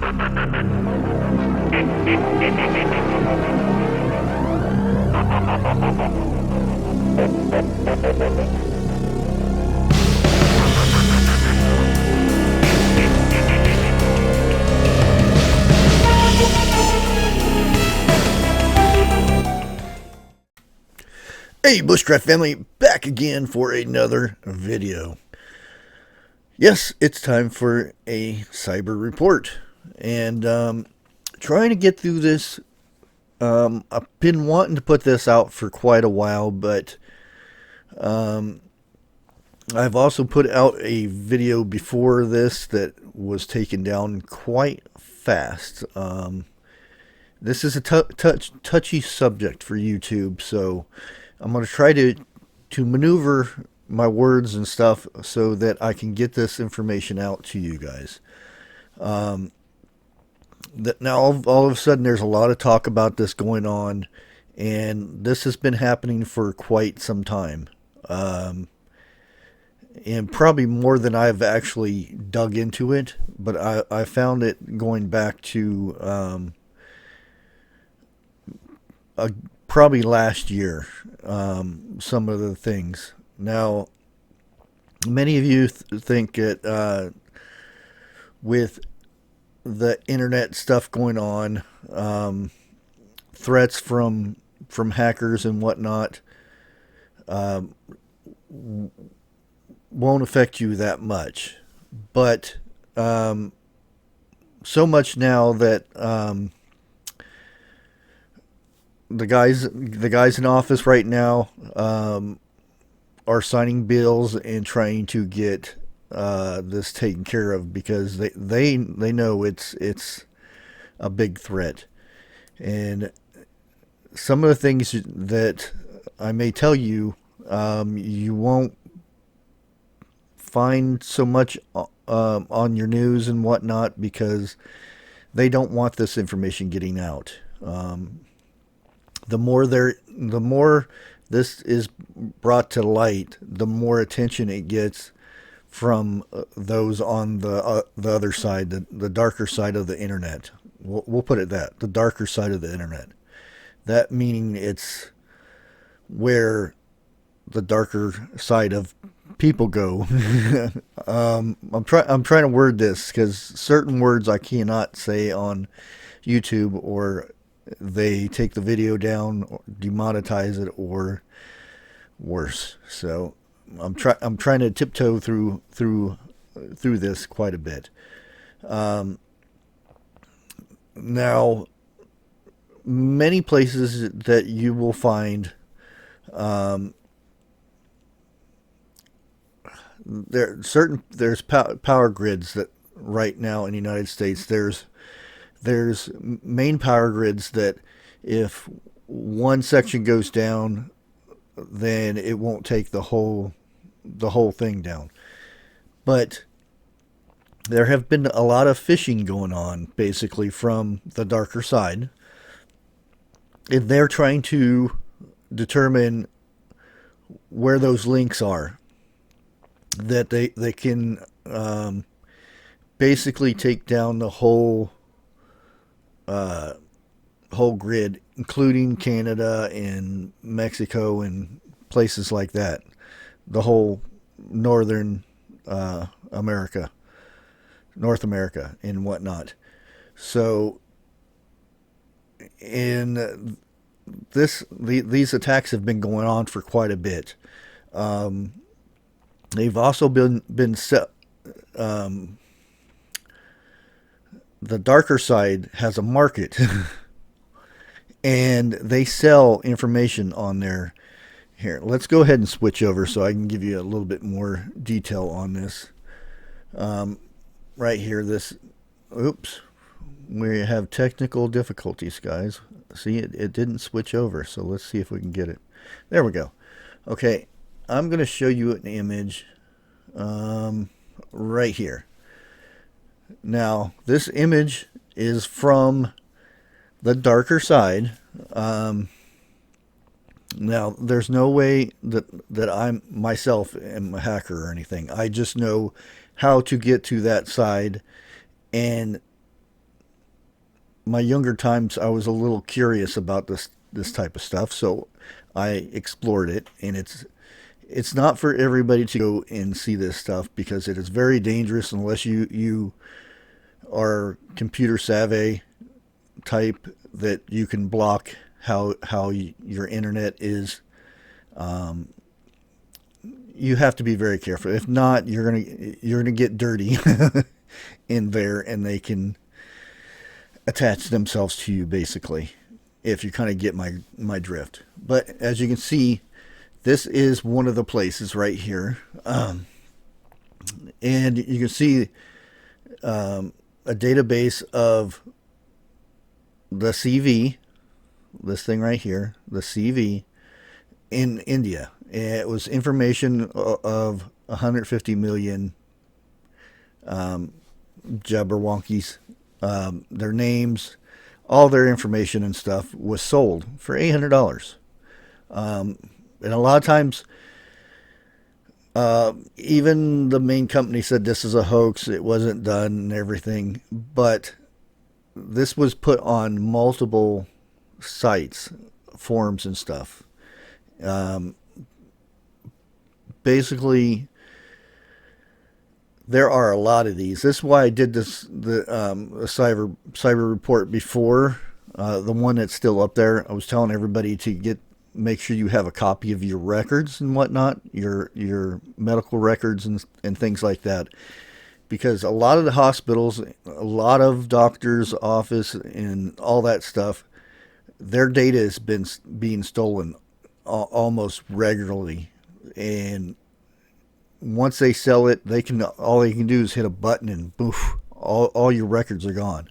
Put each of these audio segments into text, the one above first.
Hey, Bushcraft family, back again for another video. Yes, it's time for a cyber report, and trying to get through this. I've been wanting to put this out for quite a while, but I've also put out a video before this that was taken down quite fast. This is a touchy subject for YouTube, so I'm going to try to maneuver my words and stuff so that I can get this information out to you guys. Now, all of a sudden, there's a lot of talk about this going on, and this has been happening for quite some time. And probably more than I've actually dug into it, but I found it going back to probably last year, some of the things. Now, many of you think that with the internet stuff going on, threats from hackers and whatnot, won't affect you that much. But so much now that the guys in office right now are signing bills and trying to get this taken care of, because they know it's a big threat. And some of the things that I may tell you, you won't find so much on your news and whatnot, because they don't want this information getting out. The more this is brought to light, the more attention it gets from those on the other side, the darker side of the internet. We'll put it that, the darker side of the internet. That meaning it's where the darker side of people go. I'm trying to word this, because certain words I cannot say on YouTube, or they take the video down, or demonetize it, or worse. So I'm trying to tiptoe through this quite a bit. Now, many places that you will find, there's power grids that right now in the United States, there's main power grids that if one section goes down, then it won't take the whole thing down. But there have been a lot of phishing going on, basically, from the darker side, and they're trying to determine where those links are, that they can basically take down the whole grid, including Canada and Mexico and places like that, the whole northern America, North America and whatnot. So, in these attacks have been going on for quite a bit. They've also been set. The darker side has a market, and they sell information on there. Here, let's go ahead and switch over so I can give you a little bit more detail on this. Right here, oops, we have technical difficulties, guys. See, it didn't switch over, so let's see if we can get it. There we go. Okay, I'm going to show you an image right here. Now, this image is from the darker side. Now, there's no way that I myself am a hacker or anything. I just know how to get to that side and my younger times, I was a little curious about this type of stuff, so I explored it, and it's not for everybody to go and see this stuff because it is very dangerous unless you are computer savvy type that you can block how your internet is. You have to be very careful. If not, you're gonna get dirty in there, and they can attach themselves to you basically. If you kind of get my drift. But as you can see, this is one of the places right here, and you can see a database of the CV, this thing right here, the CV in India. It was information of 150 million Jabberwonkies. Their names, all their information and stuff was sold for $800. And a lot of times, even the main company said this is a hoax, it wasn't done and everything. But this was put on multiple sites, forums and stuff. Basically, there are a lot of these. This is why I did the cyber report before, the one that's still up there. I was telling everybody to make sure you have a copy of your records and whatnot, your medical records and things like that, because a lot of the hospitals, a lot of doctors' office, and all that stuff, their data has been being stolen almost regularly, and once they sell it, all they can do is hit a button and boof, all your records are gone.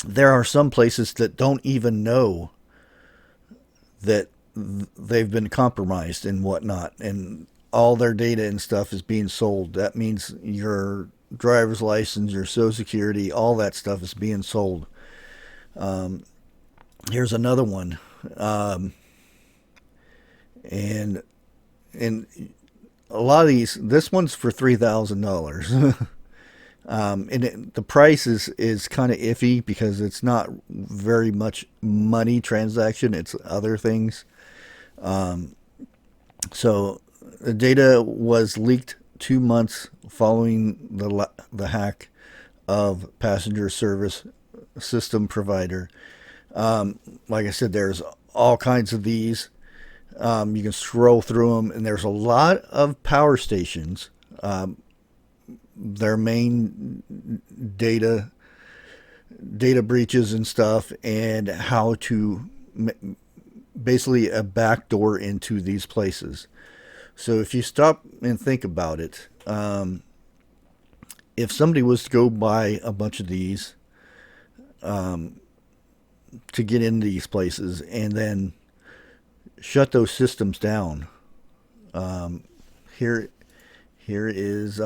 There are some places that don't even know that they've been compromised and whatnot, and all their data and stuff is being sold. That means your driver's license, your social security, all that stuff is being sold. Here's another one, and a lot of these. This one's for $3,000. And the price is kind of iffy because it's not very much money transaction. It's other things. So the data was leaked 2 months following the hack of passenger service system provider. Like I said, there's all kinds of these. You can scroll through them, and there's a lot of power stations. Their main data breaches and stuff, and how to basically a backdoor into these places. So if you stop and think about it, if somebody was to go buy a bunch of these to get into these places and then shut those systems down, here is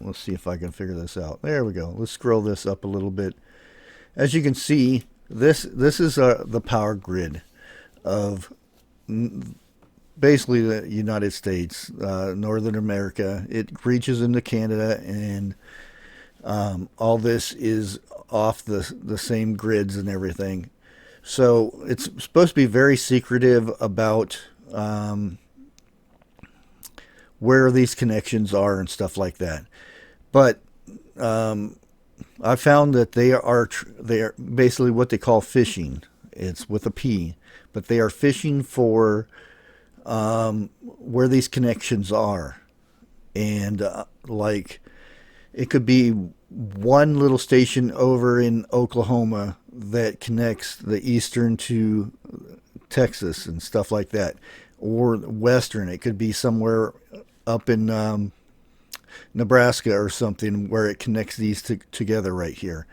let's see if I can figure this out. There we go. Let's scroll this up a little bit. As you can see, this is the power grid of basically the United States, Northern America. It reaches into Canada, and all this is off the same grids and everything. So it's supposed to be very secretive about where these connections are and stuff like that. But I found that they are basically what they call phishing. It's with a P, but they are phishing for where these connections are, and like it could be one little station over in Oklahoma that connects the eastern to Texas and stuff like that, or western. It could be somewhere up in Nebraska or something where it connects these together right here.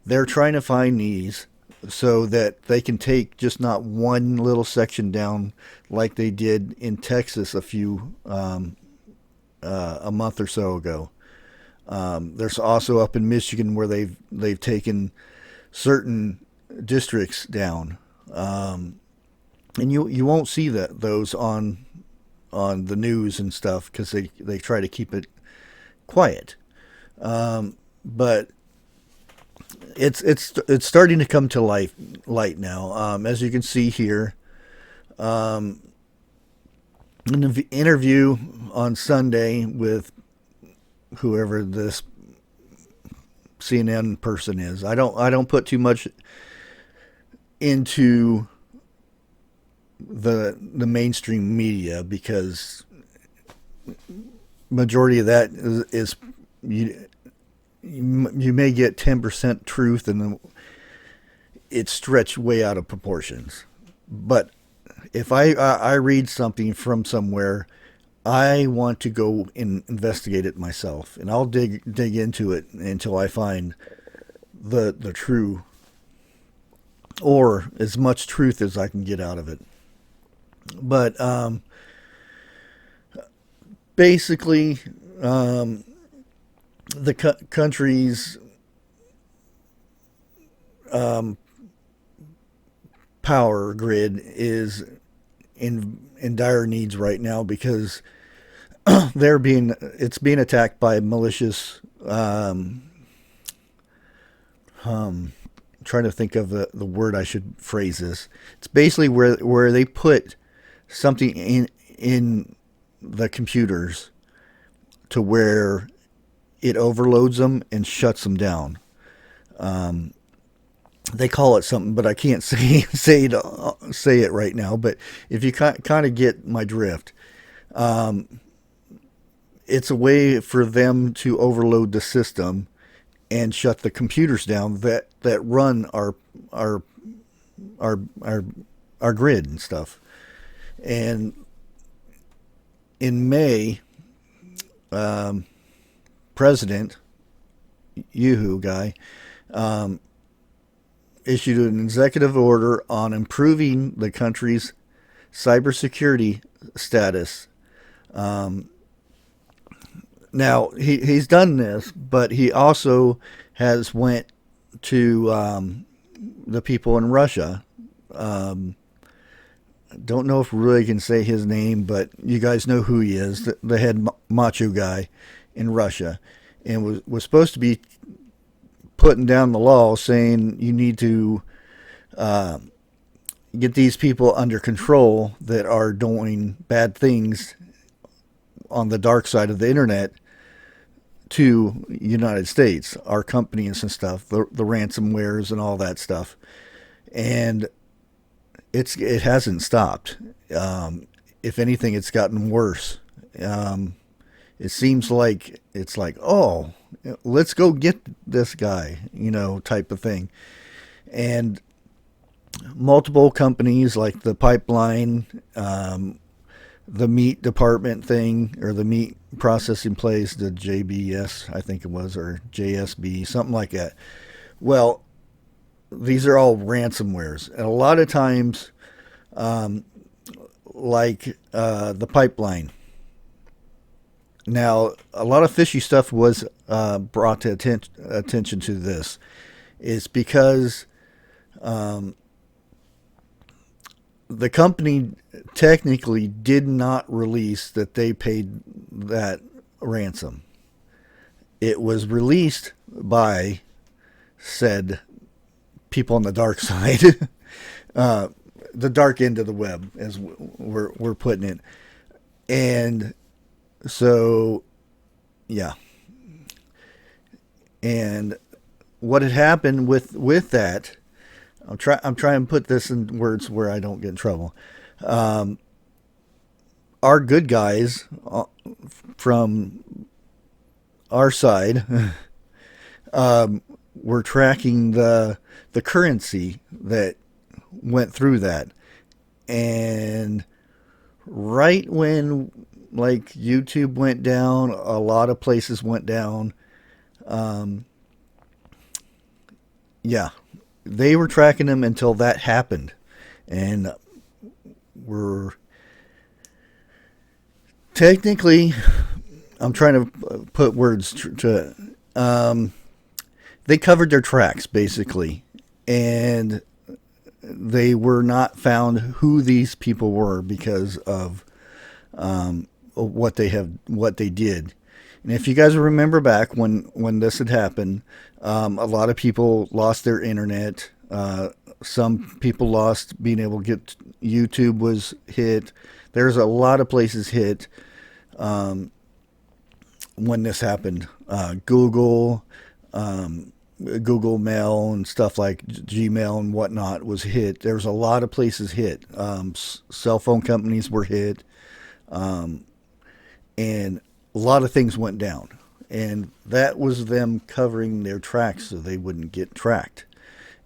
They're trying to find these so that they can take just not one little section down like they did in Texas a month or so ago. There's also up in Michigan where they've taken certain districts down, and you won't see those on the news and stuff because they try to keep it quiet. But It's starting to come to light now. As you can see here, in an interview on Sunday with whoever this CNN person is. I don't put too much into the mainstream media because majority of that is you may get 10% truth and it's stretched way out of proportions. But if I read something from somewhere, I want to go and investigate it myself, and I'll dig into it until I find the true, or as much truth as I can get out of it. But basically, the country's power grid is in dire needs right now because it's being attacked by malicious trying to think of the word I should phrase this. It's basically where they put something in the computers to where it overloads them and shuts them down. They call it something, but I can't say it right now. But if you kind of get my drift, it's a way for them to overload the system and shut the computers down that run our grid and stuff. And in May, President Yoo-hoo guy issued an executive order on improving the country's cybersecurity status. Now he's done this, but he also has went to the people in Russia. Don't know if we really can say his name, but you guys know who he is, the head macho guy in Russia, and was supposed to be putting down the law saying you need to get these people under control that are doing bad things on the dark side of the internet to United States, our companies and stuff, the ransomwares and all that stuff. And it hasn't stopped. If anything, it's gotten worse. It seems like it's like, oh, let's go get this guy, type of thing. And multiple companies like the pipeline, the meat department thing, or the meat processing place, the JBS, I think it was, or JSB, something like that. Well, these are all ransomwares. And a lot of times, like the pipeline. Now, a lot of fishy stuff was brought to attention to this. It's because the company technically did not release that they paid that ransom. It was released by said people on the dark side, the dark end of the web, as we're putting it. And so, yeah. And what had happened with that, I'm trying to put this in words where I don't get in trouble. Our good guys from our side were tracking the currency that went through that. And right when like YouTube went down, a lot of places went down. Yeah, they were tracking them until that happened. And we're technically, I'm trying to put words to it. They covered their tracks basically, and they were not found who these people were because of what they did. And if you guys remember back when this had happened, a lot of people lost their internet. Some people lost being able to get YouTube was hit. There's a lot of places hit when this happened. Google Mail and stuff like Gmail and whatnot was hit. There was a lot of places hit. Cell phone companies were hit, and a lot of things went down. And that was them covering their tracks so they wouldn't get tracked.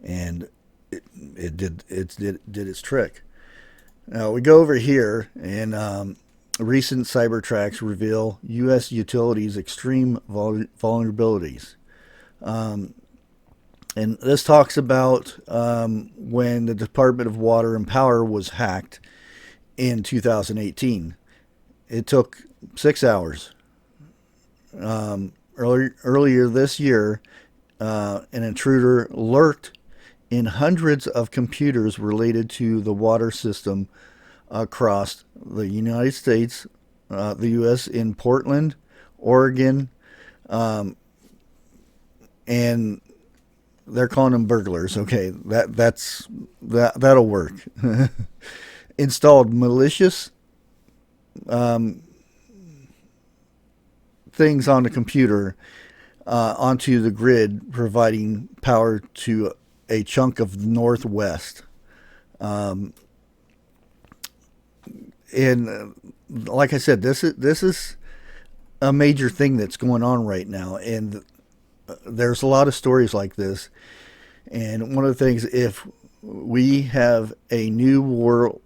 And it did its trick. Now we go over here, and recent cyber tracks reveal U.S. utilities' extreme vulnerabilities. And this talks about when the Department of Water and Power was hacked in 2018. It took 6 hours. Earlier this year, an intruder lurked in hundreds of computers related to the water system across the United States, the U.S. in Portland, Oregon, and they're calling them burglars. Okay, that'll work. Installed malicious things on the computer onto the grid, providing power to a chunk of the Northwest. And like I said, this is a major thing that's going on right now, and there's a lot of stories like this. And one of the things, if we have a new war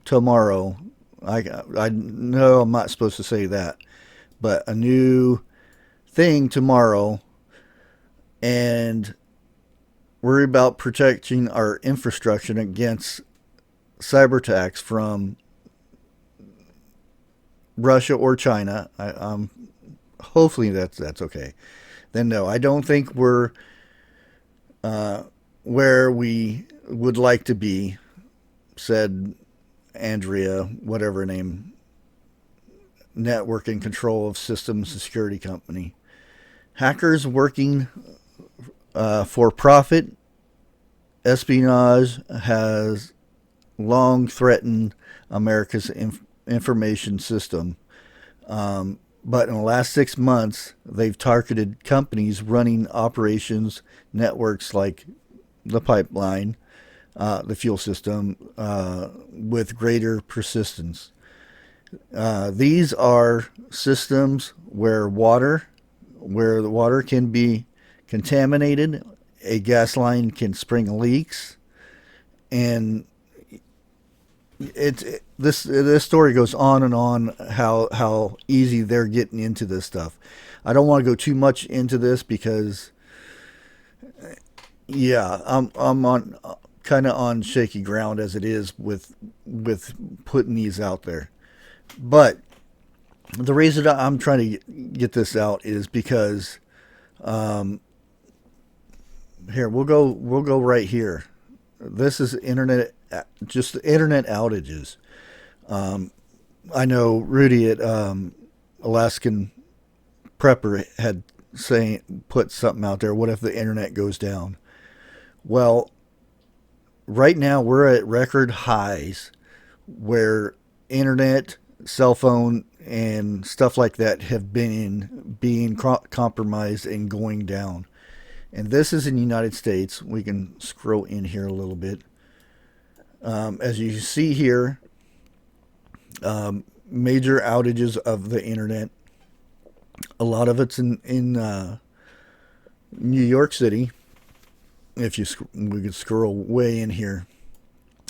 tomorrow, I know I'm not supposed to say that, but a new thing tomorrow, and worry about protecting our infrastructure against cyber attacks from Russia or China. Hopefully that's okay. Then no, I don't think we're where we would like to be, said Andrea, whatever her name, network and control of systems and security company. Hackers working for profit espionage has long threatened America's information system. But in the last 6 months, they've targeted companies running operations networks like the pipeline, the fuel system, with greater persistence. These are systems where the water can be contaminated, a gas line can spring leaks, and this story goes on and on how easy they're getting into this stuff. I don't want to go too much into this because yeah, I'm on kind of on shaky ground as it is with putting these out there. But the reason I'm trying to get this out is because here we'll go right here. This is just internet outages. I know Rudy at Alaskan Prepper had put something out there. What if the internet goes down? Well, right now we're at record highs where internet, cell phone, and stuff like that have been being compromised and going down. And this is in the United States. We can scroll in here a little bit. As you see here, major outages of the internet. A lot of it's in New York City. If we could scroll way in here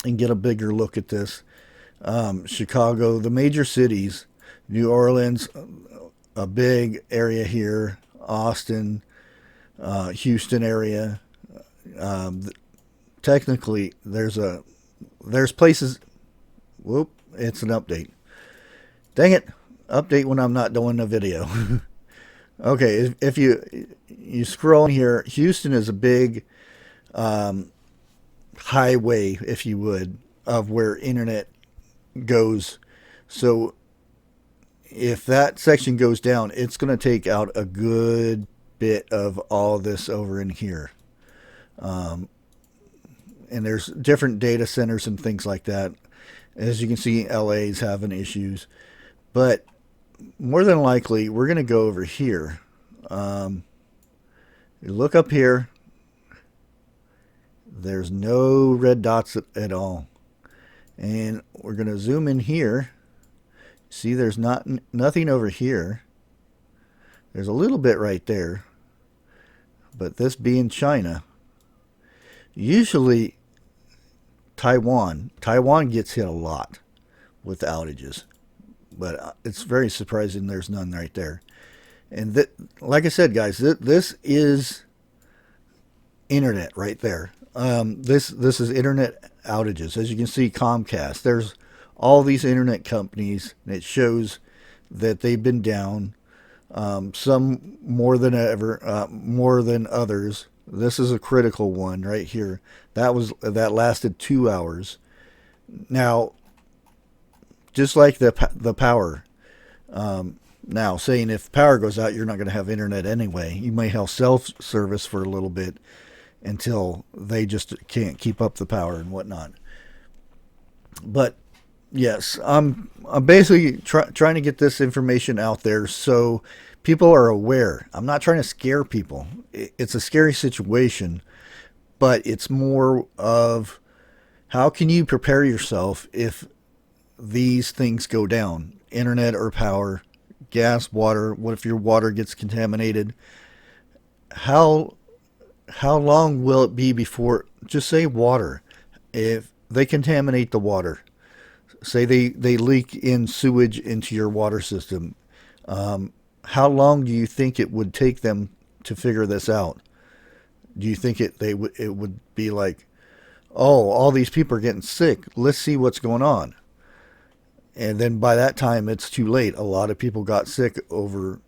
and get a bigger look at this. Chicago, the major cities, New Orleans, a big area here, Austin, Houston area. Technically, there's places. Whoop! It's an update. Dang it! Update when I'm not doing a video. Okay, if you scroll in here, Houston is a big highway, if you would, of where internet goes. So if that section goes down, it's going to take out a good bit of all this over in here. Um, and there's different data centers and things like that. As you can see, LA's having issues. But more than likely, we're going to go over here. Um, you look up here, there's no red dots at all. And we're going to zoom in here. See, there's nothing over here. There's a little bit right there. But this being China, usually Taiwan gets hit a lot with outages. But it's very surprising there's none right there. And like I said, guys, this is internet right there. This is internet outages. As you can see, Comcast. There's all these internet companies, and it shows that they've been down. Some more than ever, more than others. This is a critical one right here. That lasted 2 hours. Now, just like the power. Now, saying if power goes out, you're not going to have internet anyway. You may have cell service for a little bit until they just can't keep up the power and whatnot. But yes, I'm basically trying to get this information out there so people are aware. I'm not trying to scare people. It's a scary situation, but it's more of how can you prepare yourself if these things go down? Internet or power, gas, water. What if your water gets contaminated? How long will it be before, just say water, if they contaminate the water, say they leak in sewage into your water system, how long do you think it would take them to figure this out? Do you think it would be like, oh, all these people are getting sick, let's see what's going on? And then by that time, it's too late. A lot of people got sick over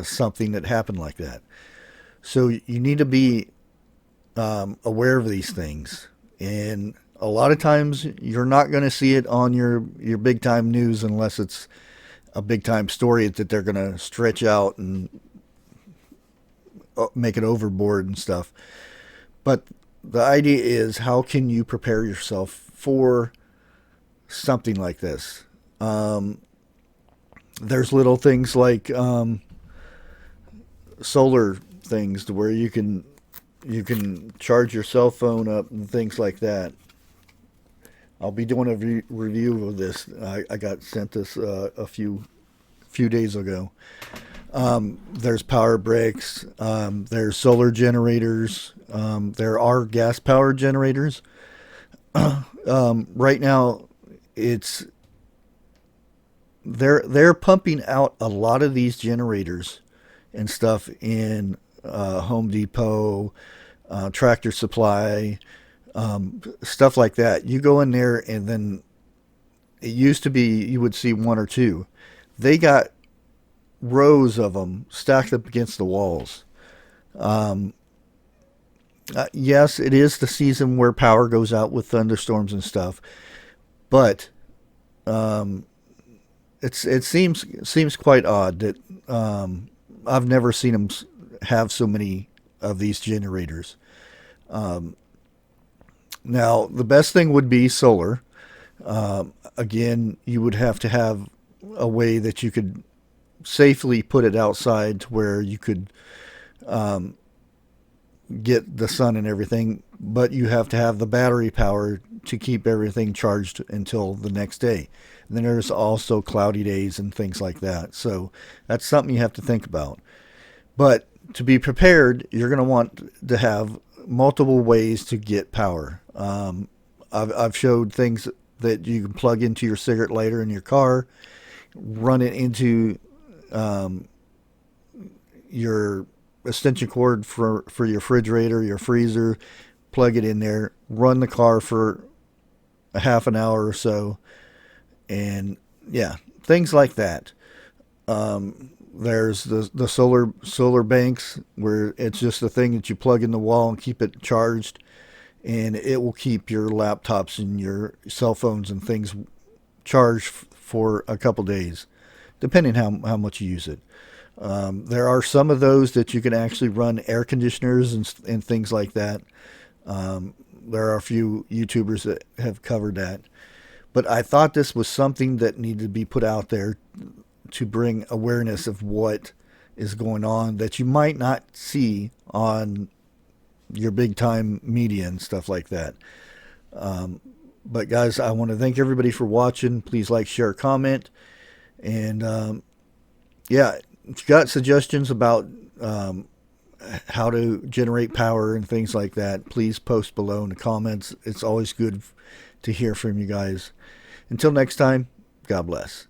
something that happened like that. So you need to be aware of these things. And a lot of times, you're not going to see it on your big time news unless it's a big time story that they're going to stretch out and make it overboard and stuff. But the idea is, how can you prepare yourself for something like this? There's little things like solar things to where you can charge your cell phone up and things like that. I'll be doing a review of this. I got sent this a few days ago. There's power breaks. There's solar generators. There are gas powered generators. Right now, they're pumping out a lot of these generators and stuff in Home Depot, Tractor Supply, stuff like that. You go in there, and then it used to be you would see one or two. They got rows of them stacked up against the walls. Yes, it is the season where power goes out with thunderstorms and stuff, but it seems quite odd that I've never seen them have so many of these generators. Now, the best thing would be solar. Again, you would have to have a way that you could safely put it outside to where you could get the sun and everything, but you have to have the battery power to keep everything charged until the next day. And then there's also cloudy days and things like that. So that's something you have to think about. But to be prepared, you're going to want to have multiple ways to get power. I've showed things that you can plug into your cigarette lighter in your car, run it into your extension cord for your refrigerator, your freezer, plug it in there, run the car for a half an hour or so, and yeah, things like that. There's the solar banks where it's just a thing that you plug in the wall and keep it charged, and it will keep your laptops and your cell phones and things charged for a couple days. depending how much you use it. There are some of those that you can actually run air conditioners and things like that. There are a few YouTubers that have covered that. But I thought this was something that needed to be put out there to bring awareness of what is going on that you might not see on your big time media and stuff like that. But guys, I want to thank everybody for watching. Please like, share, comment. And yeah, if you got suggestions about how to generate power and things like that, please post below in the comments. It's always good to hear from you guys. Until next time, God bless.